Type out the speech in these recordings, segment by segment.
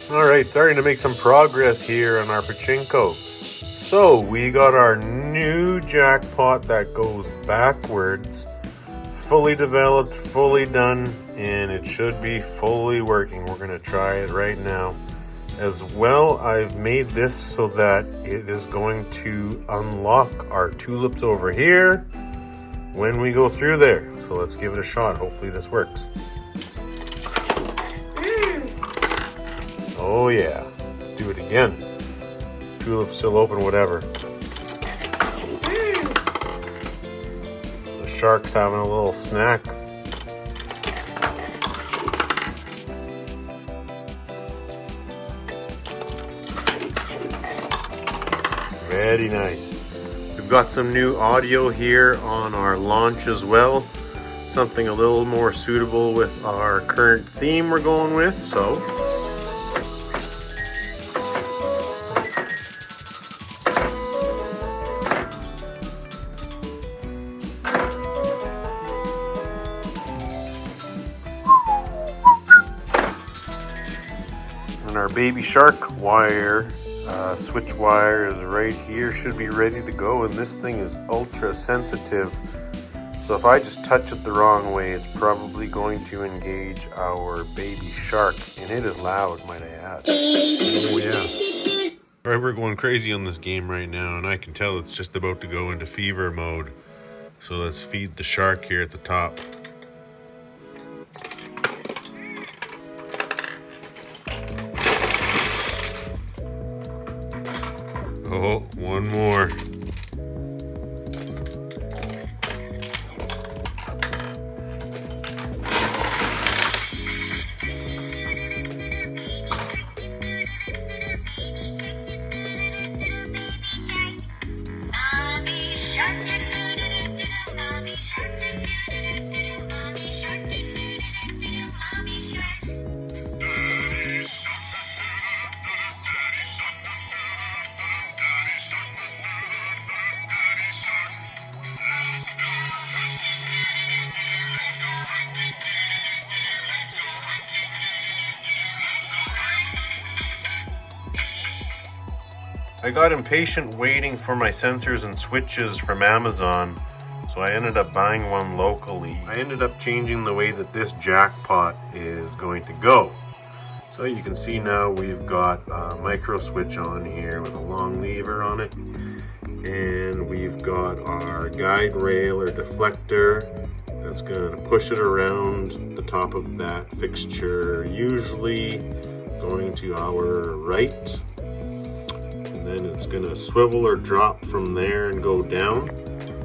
Alright, starting to make some progress here on our Pachinko. So, we got our new jackpot that goes backwards. Fully developed, fully done, and it should be fully working. We're going to try it right now. As well, I've made this so that it is going to unlock our tulips over here when we go through there. So let's give it a shot. Hopefully this works. Oh yeah, let's do it again. Tulip's still open, whatever. The shark's having a little snack. Very nice. We've got some new audio here on our launch as well. Something a little more suitable with our current theme we're going with, so. And our baby shark wire, switch wire is right here, should be ready to go, and this thing is ultra sensitive. So if I just touch it the wrong way, it's probably going to engage our baby shark, and it is loud, might I add. Oh yeah. Alright, we're going crazy on this game right now, and I can tell it's just about to go into fever mode. So let's feed the shark here at the top. Oh, one more. I got impatient waiting for my sensors and switches from Amazon, so I ended up buying one locally. I ended up changing the way that this jackpot is going to go. So you can see now we've got a micro switch on here with a long lever on it. And we've got our guide rail or deflector that's going to push it around the top of that fixture, usually going to our right. Then it's gonna swivel or drop from there and go down.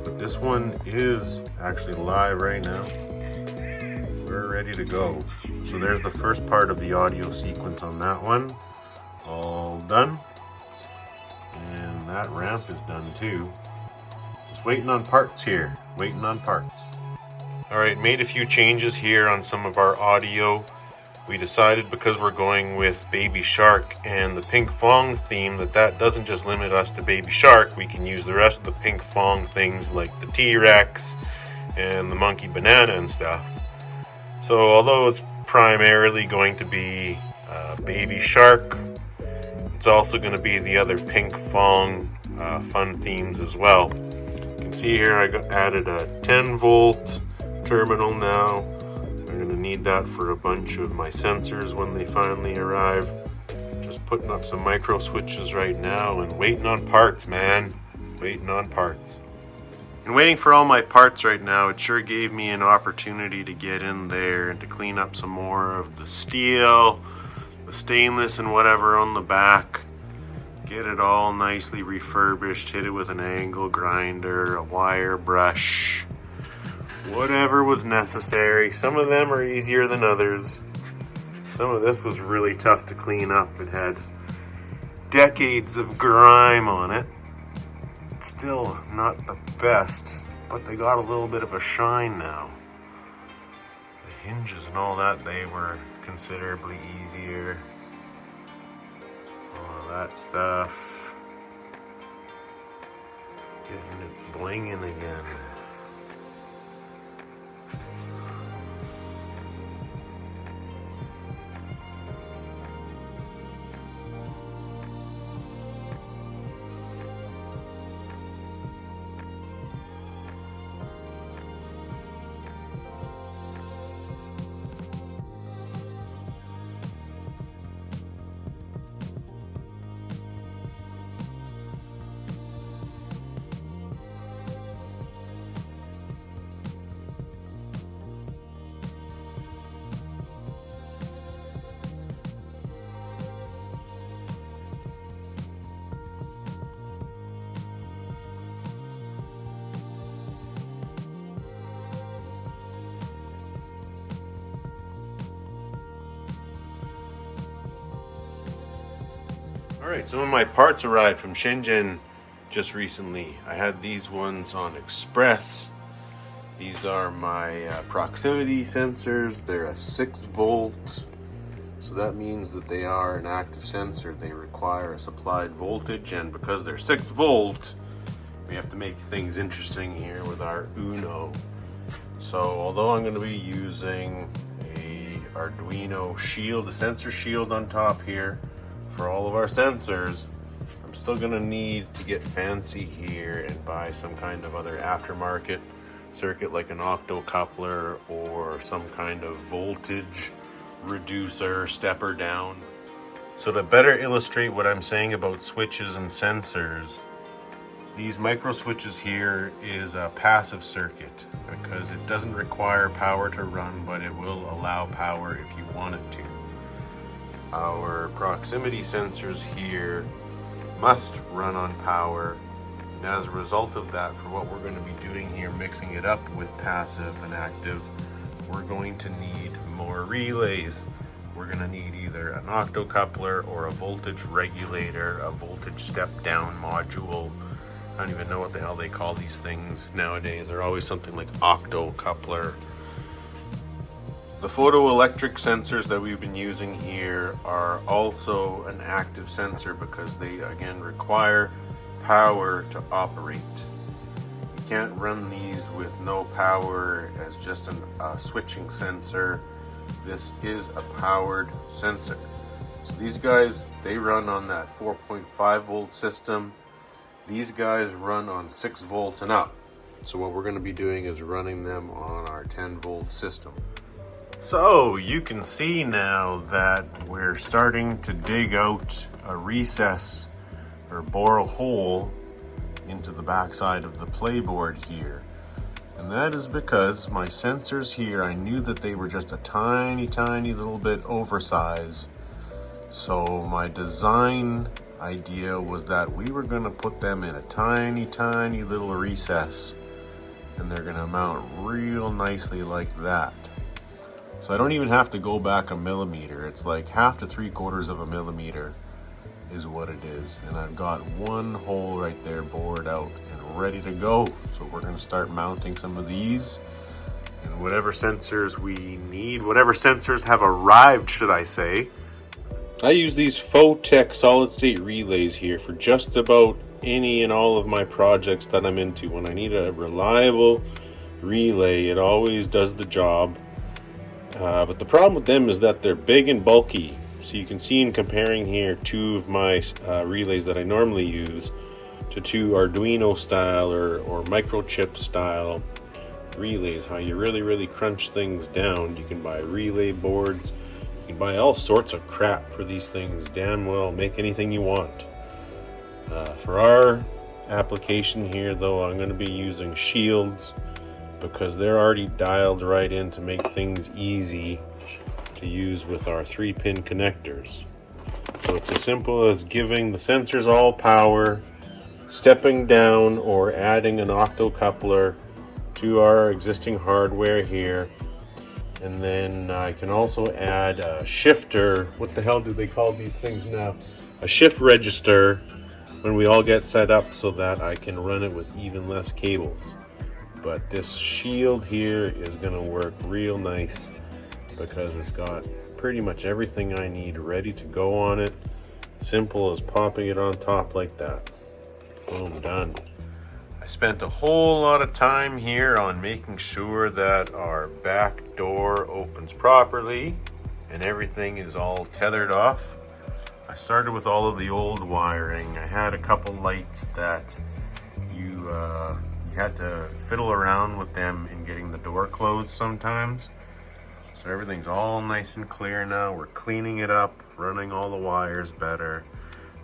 But this one is actually live right now. We're ready to go. So there's the first part of the audio sequence on that one. All done. And that ramp is done too. Just waiting on parts here. Waiting on parts. Alright, made a few changes here on some of our audio. We decided, because we're going with Baby Shark and the Pink Fong theme, that doesn't just limit us to Baby Shark. We can use the rest of the Pink Fong things like the T-Rex and the Monkey Banana and stuff. So although it's primarily going to be Baby Shark, it's also going to be the other Pink Fong fun themes as well. You can see here I added a 10-volt terminal now. I'm going to need that for a bunch of my sensors when they finally arrive. Just putting up some micro switches right now and waiting on parts, man. Waiting on parts. And waiting for all my parts right now, it sure gave me an opportunity to get in there and to clean up some more of the steel, the stainless and whatever on the back. Get it all nicely refurbished, hit it with an angle grinder, a wire brush. Whatever was necessary. Some of them are easier than others. Some of this was really tough to clean up. It had decades of grime on it. It's still not the best, but they got a little bit of a shine now. The hinges and all that, they were considerably easier. All of that stuff. Getting it blinging again. Alright, some of my parts arrived from Shenzhen just recently. I had these ones on Express. These are my proximity sensors. They're a 6 volt. So that means that they are an active sensor. They require a supplied voltage, and because they're 6 volt, we have to make things interesting here with our Uno. So although I'm going to be using a Arduino shield, a sensor shield on top here for all of our sensors, I'm still going to need to get fancy here and buy some kind of other aftermarket circuit like an octocoupler or some kind of voltage reducer stepper down. So to better illustrate what I'm saying about switches and sensors, these micro switches here is a passive circuit because it doesn't require power to run, but it will allow power if you want it to. Our proximity sensors here must run on power, and as a result of that, for what we're going to be doing here, mixing it up with passive and active, we're going to need more relays. We're going to need either an octocoupler or a voltage regulator, a voltage step down module. I don't even know what the hell they call these things nowadays. They're always something like octocoupler. The photoelectric sensors that we've been using here are also an active sensor because they again require power to operate. You can't run these with no power as just a switching sensor. This is a powered sensor. So these guys, they run on that 4.5 volt system. These guys run on 6 volts and up. So what we're going to be doing is running them on our 10 volt system. So you can see now that we're starting to dig out a recess or bore a hole into the backside of the playboard here. And that is because my sensors here, I knew that they were just a tiny little bit oversized. So my design idea was that we were going to put them in a tiny little recess, and they're going to mount real nicely like that. So I don't even have to go back a millimeter. It's like 1/2 to 3/4 of a millimeter is what it is. And I've got one hole right there bored out and ready to go. So we're going to start mounting some of these, and whatever sensors we need, whatever sensors have arrived, should I say. I use these Photech solid state relays here for just about any and all of my projects that I'm into. When I need a reliable relay, it always does the job. But the problem with them is that they're big and bulky. So you can see in comparing here 2 of my relays that I normally use to 2 Arduino style or microchip style relays, how you really crunch things down. You can buy relay boards. You can buy all sorts of crap for these things. Damn well, make anything you want. For our application here though, I'm going to be using shields because they're already dialed right in to make things easy to use with our 3-pin connectors. So it's as simple as giving the sensors all power, stepping down or adding an octocoupler to our existing hardware here. And then I can also add a shifter. What the hell do they call these things now? A shift register when we all get set up so that I can run it with even less cables. But this shield here is going to work real nice because it's got pretty much everything I need ready to go on it. Simple as popping it on top like that. Boom, done. I spent a whole lot of time here on making sure that our back door opens properly and everything is all tethered off. I started with all of the old wiring. I had a couple lights that you had to fiddle around with them in getting the door closed sometimes. So everything's all nice and clear now. We're cleaning it up, running all the wires better.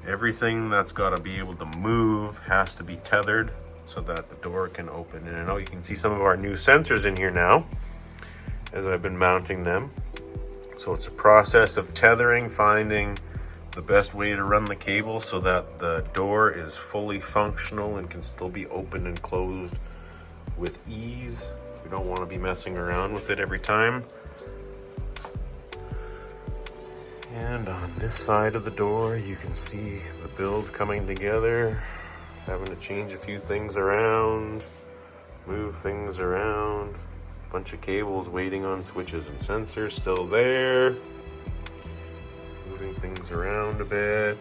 Everything that's got to be able to move has to be tethered so that the door can open. And I know you can see some of our new sensors in here now as I've been mounting them. So it's a process of tethering, finding the best way to run the cable so that the door is fully functional and can still be opened and closed with ease. We don't want to be messing around with it every time. And on this side of the door, you can see the build coming together. Having to change a few things around, move things around. Bunch of cables waiting on switches and sensors still there. Moving things around a bit.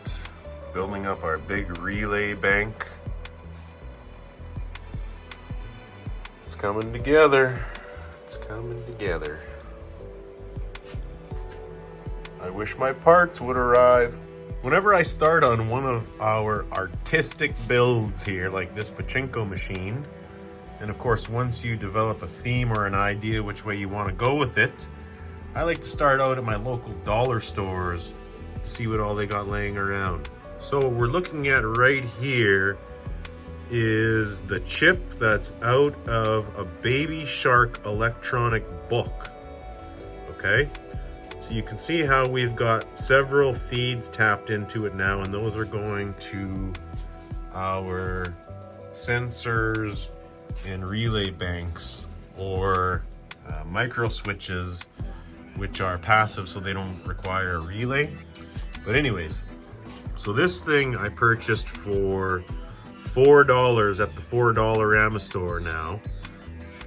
Building up our big relay bank. It's coming together. It's coming together. I wish my parts would arrive. Whenever I start on one of our artistic builds here, like this Pachinko machine, and of course once you develop a theme or an idea which way you want to go with it, I like to start out at my local dollar stores to see what all they got laying around. So what we're looking at right here is the chip that's out of a Baby Shark electronic book, okay? So you can see how we've got several feeds tapped into it now, and those are going to our sensors and relay banks, or micro switches, which are passive so they don't require a relay. But anyways, so this thing I purchased for $4 at the $4 store now,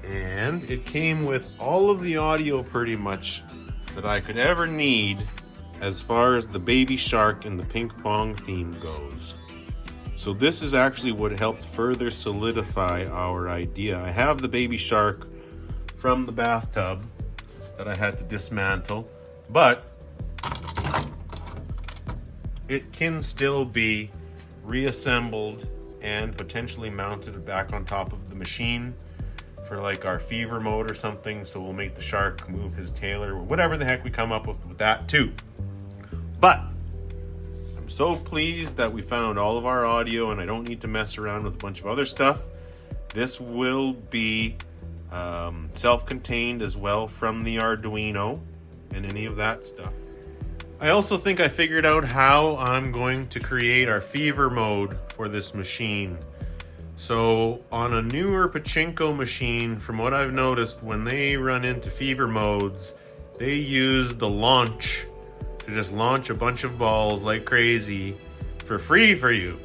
and it came with all of the audio pretty much that I could ever need as far as the Baby Shark and the ping pong theme goes. So this is actually what helped further solidify our idea. I have the Baby Shark from the bathtub that I had to dismantle, but it can still be reassembled and potentially mounted back on top of the machine for like our fever mode or something, so we'll make the shark move his tail or whatever the heck we come up with that too. But I'm so pleased that we found all of our audio and I don't need to mess around with a bunch of other stuff. This will be self-contained as well from the Arduino and any of that stuff. I also think I figured out how I'm going to create our fever mode for this machine. So on a newer Pachinko machine, from what I've noticed, when they run into fever modes, they use the launch to just launch a bunch of balls like crazy for free for you.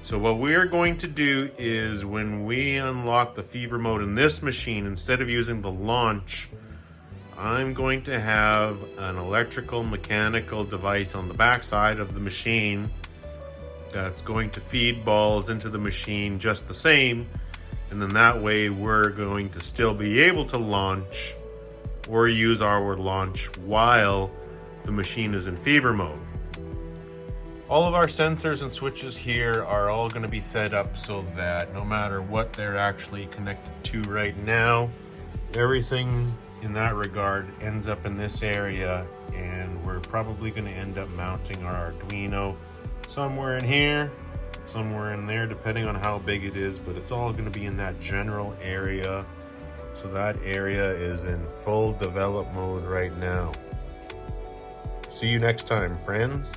So what we're going to do is when we unlock the fever mode in this machine, instead of using the launch, I'm going to have an electrical mechanical device on the back side of the machine that's going to feed balls into the machine just the same, and then that way we're going to still be able to launch or use our launch while the machine is in fever mode. All of our sensors and switches here are all going to be set up so that no matter what they're actually connected to right now, everything in that regard ends up in this area, and we're probably going to end up mounting our Arduino somewhere in here, somewhere in there, depending on how big it is, but it's all going to be in that general area. So that area is in full develop mode right now. See you next time, friends.